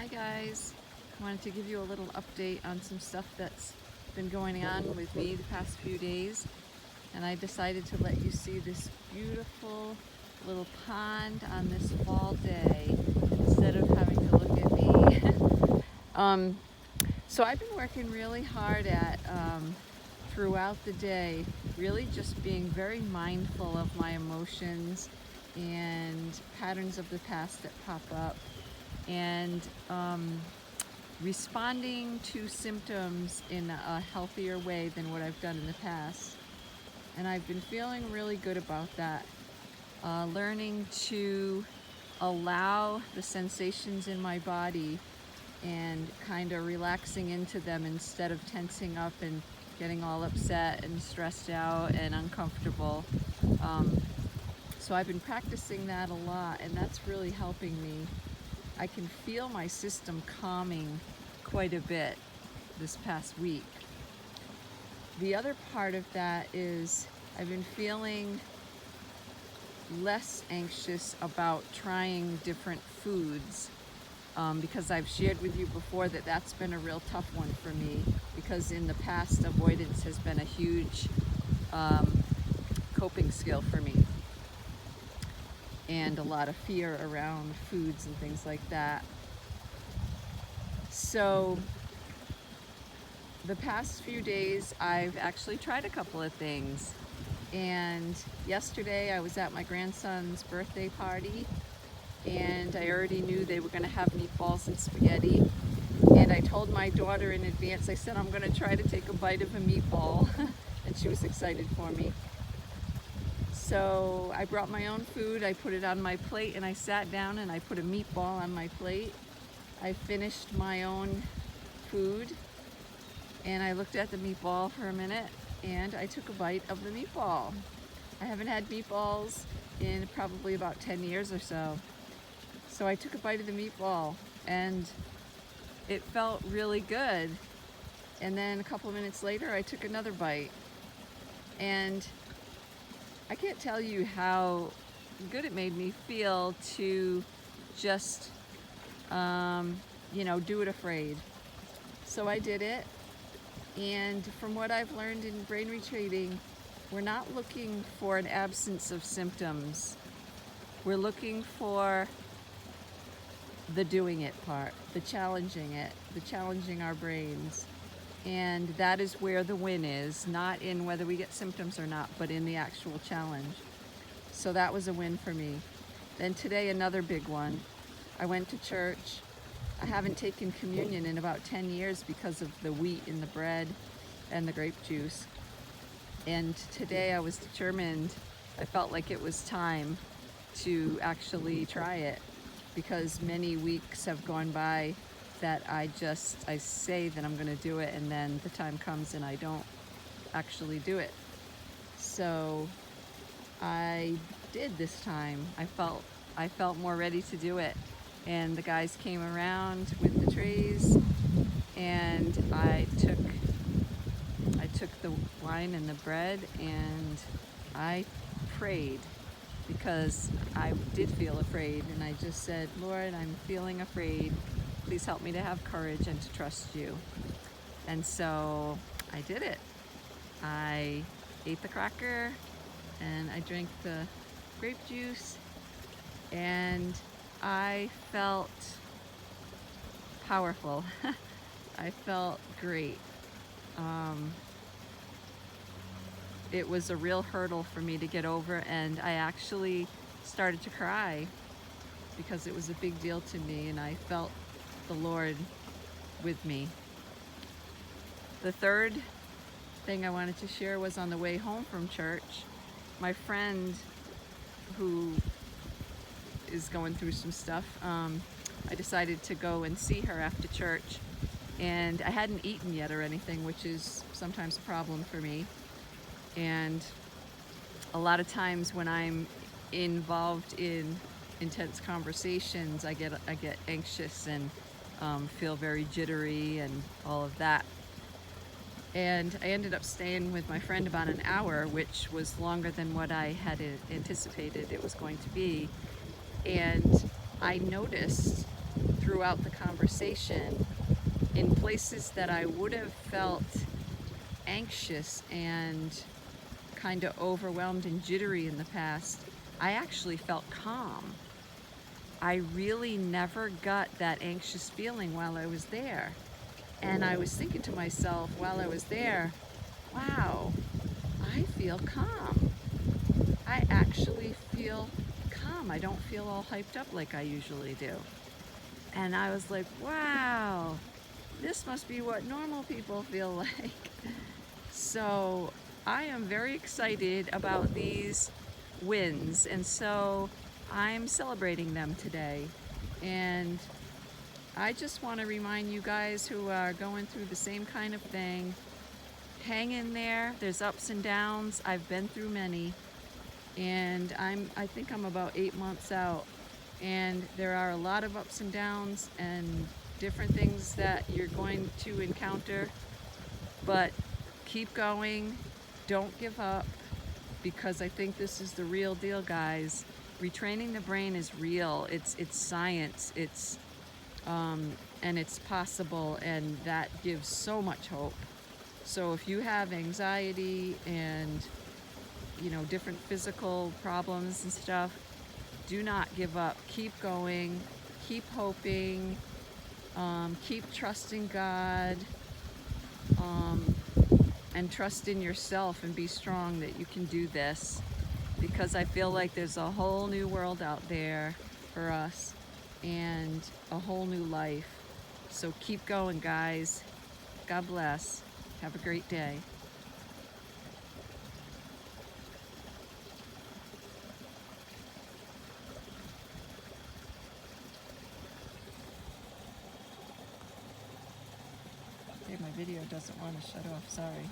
Hi guys, wanted to give you a little update on some stuff that's been going on with me the past few days, and I decided to let you see this beautiful little pond on this fall day instead of having to look at me. So I've been working really hard at throughout the day, really just being very mindful of my emotions and patterns of the past that pop up, and responding to symptoms in a healthier way than what I've done in the past. And I've been feeling really good about that. Learning to allow the sensations in my body and kind of relaxing into them instead of tensing up and getting all upset and stressed out and uncomfortable. So I've been practicing that a lot, and that's really helping me. I can feel my system calming quite a bit this past week. The other part of that is I've been feeling less anxious about trying different foods, because I've shared with you before that that's been a real tough one for me, because in the past avoidance has been a huge coping skill for me, and a lot of fear around foods and things like that. So the past few days I've actually tried a couple of things, and yesterday I was at my grandson's birthday party, and I already knew they were going to have meatballs and spaghetti, and I told my daughter in advance, I said I'm going to try to take a bite of a meatball and she was excited for me. So I brought my own food, I put it on my plate, and I sat down and I put a meatball on my plate. I finished my own food and I looked at the meatball for a minute and I took a bite of the meatball. I haven't had meatballs in probably about 10 years or so. So I took a bite of the meatball and it felt really good. And then a couple of minutes later I took another bite, and I can't tell you how good it made me feel to just, do it afraid. So I did it, and from what I've learned in brain retraining, we're not looking for an absence of symptoms. We're looking for the doing it part, the challenging our brains. And that is where the win is, not in whether we get symptoms or not, but in the actual challenge. So that was a win for me. Then today, another big one. I went to church. I haven't taken communion in about 10 years because of the wheat in the bread and the grape juice. And today I was determined, I felt like it was time to actually try it, because many weeks have gone by that I say that I'm going to do it, and then the time comes and I don't actually do it. So I did this time. I felt more ready to do it, and the guys came around with the trays, and I took the wine and the bread, and I prayed, because I did feel afraid, and I just said, Lord, I'm feeling afraid. Please help me to have courage and to trust you. And so I did it. I ate the cracker and I drank the grape juice, and I felt powerful. I felt great. It was a real hurdle for me to get over, and I actually started to cry because it was a big deal to me, and I felt the Lord with me. The third thing I wanted to share was on the way home from church. My friend, who is going through some stuff, I decided to go and see her after church, and I hadn't eaten yet or anything, which is sometimes a problem for me. And a lot of times when I'm involved in intense conversations, I get anxious and feel very jittery and all of that. And I ended up staying with my friend about an hour, which was longer than what I had anticipated it was going to be. And I noticed throughout the conversation. In places that I would have felt anxious and kind of overwhelmed and jittery in the past, I actually felt calm. I really never got that anxious feeling while I was there. And I was thinking to myself while I was there, wow, I feel calm. I actually feel calm. I don't feel all hyped up like I usually do. And I was like, wow, this must be what normal people feel like. So I am very excited about these wins, and so I'm celebrating them today. And I just want to remind you guys who are going through the same kind of thing, hang in there. There's ups and downs. I've been through many, and I think I'm about 8 months out, and there are a lot of ups and downs and different things that you're going to encounter, but keep going. Don't give up, because I think this is the real deal, guys. Retraining the brain is real. It's science. And it's possible, and that gives so much hope. So if you have anxiety and different physical problems and stuff, do not give up. Keep going. Keep hoping. Keep trusting God. And trust in yourself, and be strong that you can do this, because I feel like there's a whole new world out there for us and a whole new life. So keep going, guys. God bless. Have a great day. Okay, my video doesn't want to shut off, sorry.